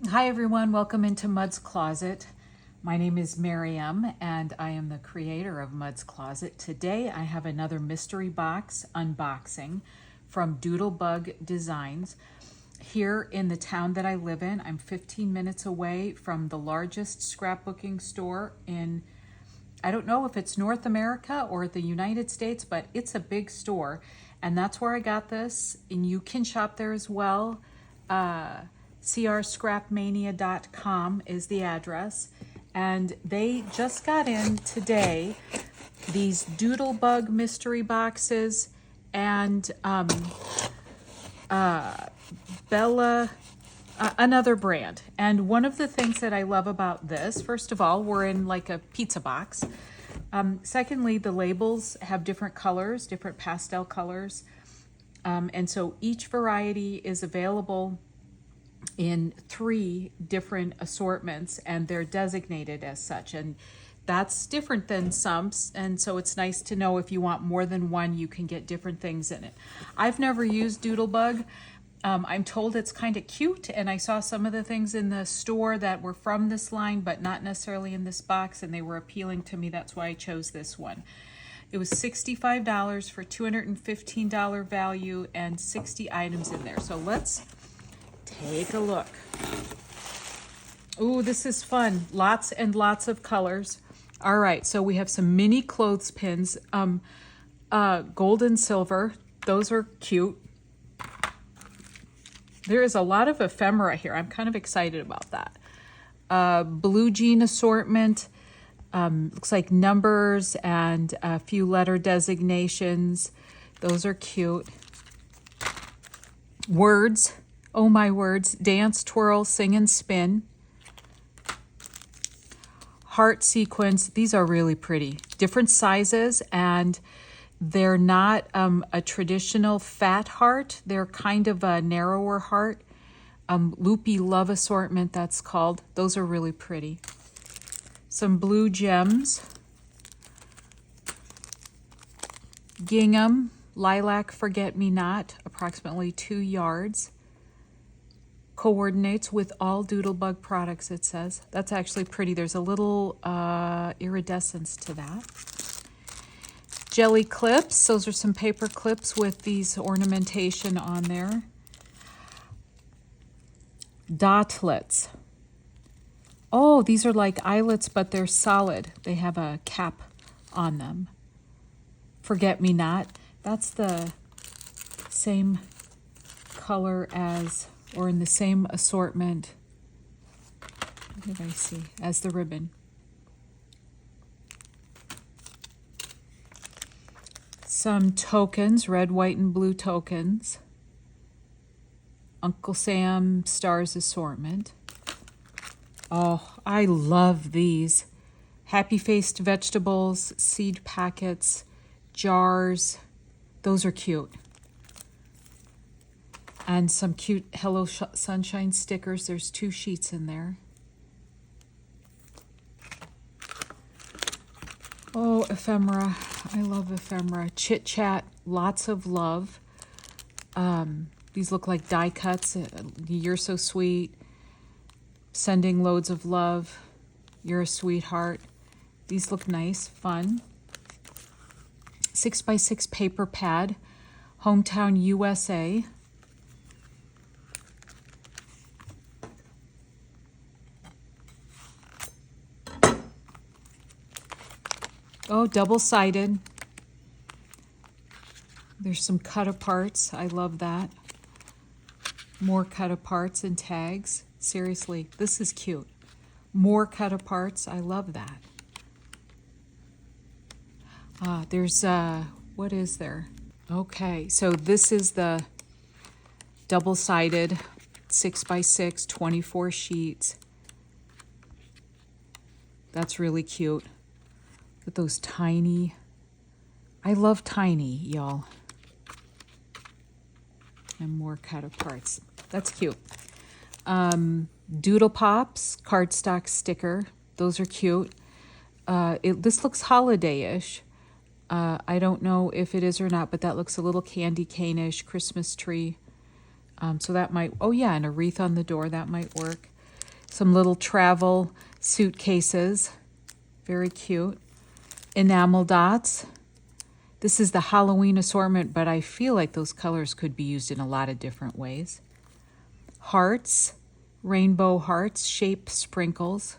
Hi everyone, welcome into Mud's Closet. My name is Miriam and I am the creator of Mud's Closet. Today I have another mystery box unboxing from Doodlebug Designs. Here in the town that I live in, I'm 15 minutes away from the largest scrapbooking store in, I don't know if it's North America or the United States, but it's a big store. And that's where I got this, and you can shop there as well. CRScrapmania.com is the address, and they just got in today these Doodlebug mystery boxes and another brand. And one of the things that I love about this, first of all, we're in like a pizza box. Secondly, the labels have different colors, different pastel colors, and so each variety is available in 3 different assortments, and they're designated as such, and that's different than some, and so it's nice to know if you want more than one, you can get different things in it. I've never used Doodlebug. I'm told it's kind of cute, and I saw some of the things in the store that were from this line, but not necessarily in this box, and they were appealing to me. That's why I chose this one. It was $65 for $215 value and 60 items in there. So let's take a look. Ooh, this is fun. Lots and lots of colors. All right, so we have some mini clothespins, gold and silver. Those are cute. There is a lot of ephemera here. I'm kind of excited about that. Blue jean assortment. Looks like numbers and a few letter designations. Those are cute. Words. Oh my words. Dance, twirl, sing, and spin. Heart sequence. These are really pretty. Different sizes, and they're not a traditional fat heart. They're kind of a narrower heart. Loopy love assortment, that's called. Those are really pretty. Some blue gems. Gingham, lilac, forget-me-not, approximately 2 yards. Coordinates with all Doodlebug products, it says. That's actually pretty. There's a little iridescence to that. Jelly clips. Those are some paper clips with these ornamentation on there. Dotlets. Oh, these are like eyelets, but they're solid. They have a cap on them. Forget-me-not. That's the same color as, or in the same assortment, what did I see, as the ribbon. Some tokens, red, white, and blue tokens. Uncle Sam Stars assortment. Oh, I love these. Happy-faced vegetables, seed packets, jars. Those are cute. And some cute Hello Sunshine stickers. There's 2 sheets in there. Oh, ephemera. I love ephemera. Chit Chat, lots of love. These look like die cuts. You're so sweet. Sending loads of love. You're a sweetheart. These look nice, fun. 6x6 paper pad. Hometown USA. Oh, double-sided. There's some cut-aparts. I love that. More cut-aparts and tags. Seriously, this is cute. More cut-aparts. I love that. There's, what is there? Okay, so this is the double-sided 6x6, 24 sheets. That's really cute. With those tiny, I love tiny, y'all. And more cut-aparts. That's cute. Doodle Pops, cardstock sticker. Those are cute. This looks holiday-ish. I don't know if it is or not, but that looks a little candy cane-ish, Christmas tree. So that might, oh yeah, and a wreath on the door, that might work. Some little travel suitcases. Very cute. Enamel dots. This is the Halloween assortment, but I feel like those colors could be used in a lot of different ways. Hearts, rainbow hearts, shape sprinkles.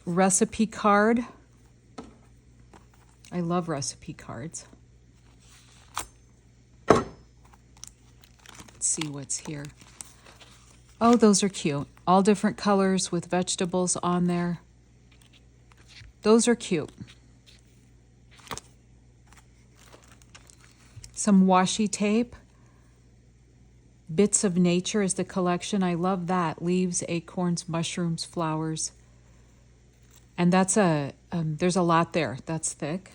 Recipe card. I love recipe cards. Let's see what's here. Oh, those are cute. All different colors with vegetables on there. Those are cute. Some washi tape. Bits of Nature is the collection. I love that. Leaves, acorns, mushrooms, flowers. And that's there's a lot there. That's thick.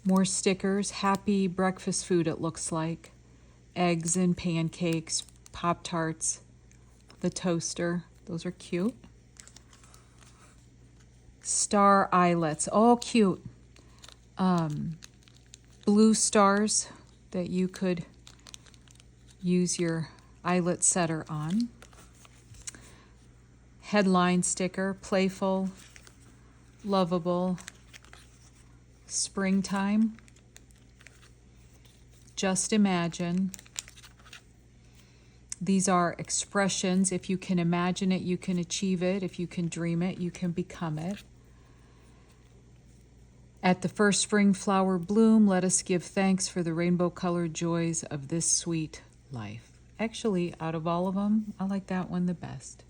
More stickers. Happy breakfast food, it looks like. Eggs and pancakes, Pop-Tarts, the toaster. Those are cute. Star eyelets. Oh, cute. Blue stars that you could use your eyelet setter on. Headline sticker. Playful, lovable, springtime. Just imagine. These are expressions. If you can imagine it, you can achieve it. If you can dream it, you can become it. At the first spring flower bloom, let us give thanks for the rainbow-colored joys of this sweet life. Actually, out of all of them, I like that one the best.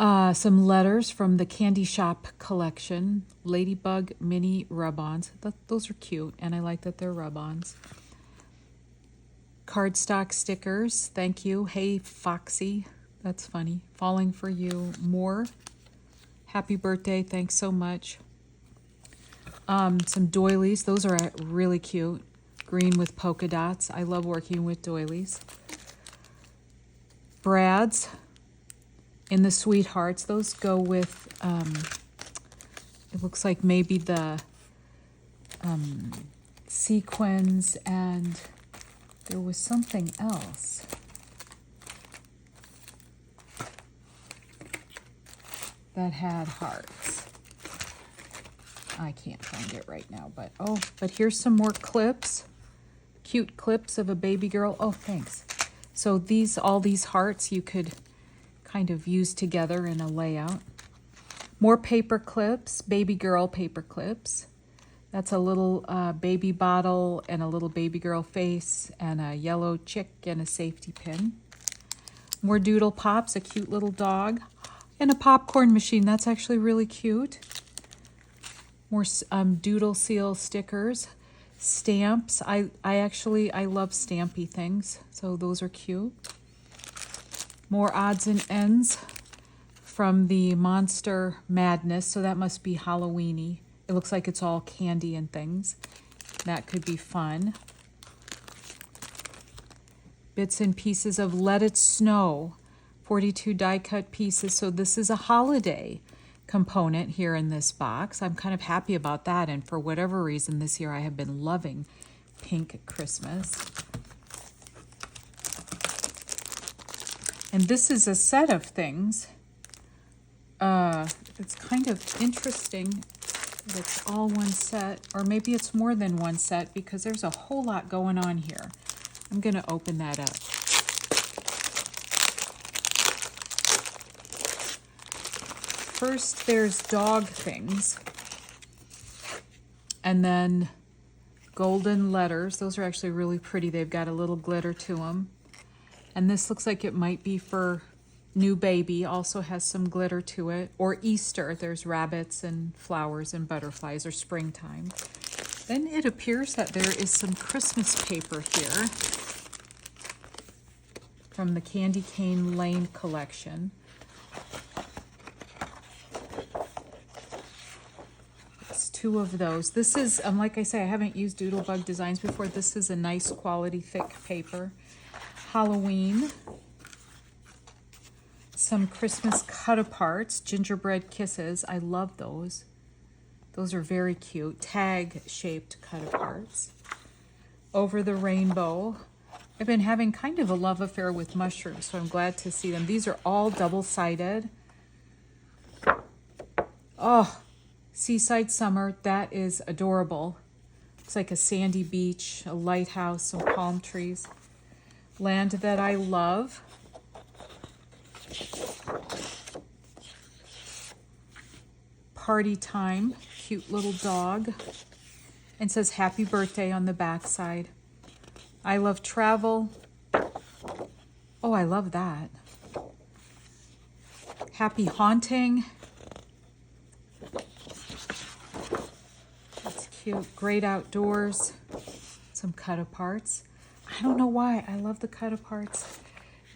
Some letters from the Candy Shop collection. Ladybug mini rub-ons. Those are cute, and I like that they're rub-ons. Cardstock stickers. Thank you. Hey, Foxy. That's funny. Falling for you. More. Happy birthday. Thanks so much. Some doilies. Those are really cute. Green with polka dots. I love working with doilies. Brads in the Sweethearts. Those go with, it looks like maybe the sequins, and there was something else. That had hearts. I can't find it right now, but here's some more clips. Cute clips of a baby girl. Oh, thanks. So all these hearts you could kind of use together in a layout. More paper clips, baby girl paper clips. That's a little baby bottle and a little baby girl face and a yellow chick and a safety pin. More doodle pops, a cute little dog. And a popcorn machine. That's actually really cute. More doodle seal stickers. Stamps. I love stampy things. So those are cute. More odds and ends from the Monster Madness. So that must be Halloween-y. It looks like it's all candy and things. That could be fun. Bits and pieces of Let It Snow. 42 die-cut pieces. So this is a holiday component here in this box. I'm kind of happy about that. And for whatever reason this year I have been loving Pink Christmas. And this is a set of things. It's kind of interesting that it's all one set. Or maybe it's more than one set because there's a whole lot going on here. I'm going to open that up. First, there's dog things, and then golden letters. Those are actually really pretty. They've got a little glitter to them. And this looks like it might be for new baby. Also has some glitter to it. Or Easter. There's rabbits and flowers and butterflies, or springtime. Then it appears that there is some Christmas paper here from the Candy Cane Lane collection. Two of those. This is, like I say, I haven't used Doodlebug designs before. This is a nice quality thick paper. Halloween. Some Christmas cut-aparts. Gingerbread kisses. I love those. Those are very cute. Tag-shaped cut-aparts. Over the Rainbow. I've been having kind of a love affair with mushrooms, so I'm glad to see them. These are all double-sided. Oh, Seaside Summer, that is adorable. Looks like a sandy beach, a lighthouse, some palm trees. Land That I Love. Party Time, cute little dog. And says happy birthday on the back side. I Love Travel. Oh, I love that. Happy Haunting. That's cute. Great Outdoors. Some cut-aparts. I don't know why. I love the cut-aparts.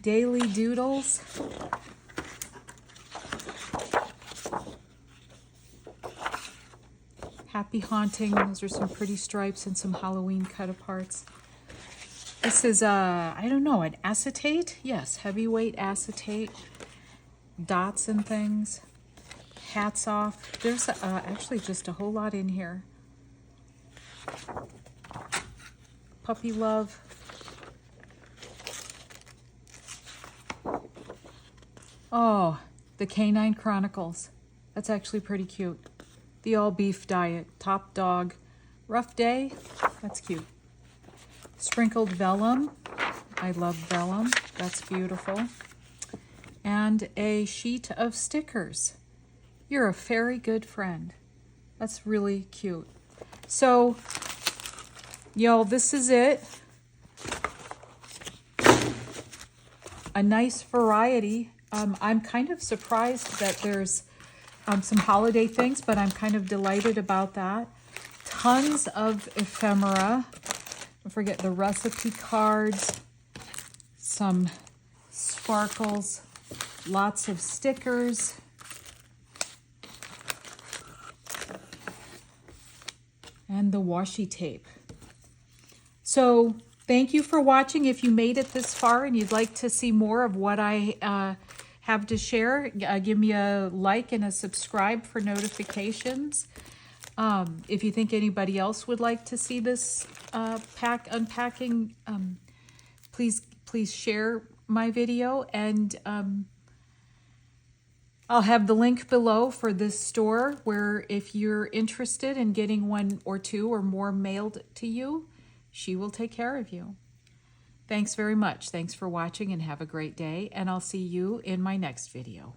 Daily Doodles. Happy Haunting. Those are some pretty stripes and some Halloween cut-aparts. This is, I don't know, an acetate? Yes, heavyweight acetate. Dots and things. Hats Off. There's actually just a whole lot in here. Puppy Love. Oh, the Canine Chronicles. That's actually pretty cute. The All Beef Diet. Top Dog. Rough Day. That's cute. Sprinkled Vellum. I love vellum. That's beautiful. And a sheet of stickers. You're a very good friend. That's really cute. So, y'all, this is it. A nice variety. I'm kind of surprised that there's some holiday things, but I'm kind of delighted about that. Tons of ephemera. Don't forget the recipe cards, some sparkles, lots of stickers. And the washi tape. So thank you for watching. If you made it this far and you'd like to see more of what I have to share, give me a like and a subscribe for notifications. If you think anybody else would like to see this unpacking, please share my video, and I'll have the link below for this store where if you're interested in getting one or two or more mailed to you, she will take care of you. Thanks very much. Thanks for watching and have a great day, and I'll see you in my next video.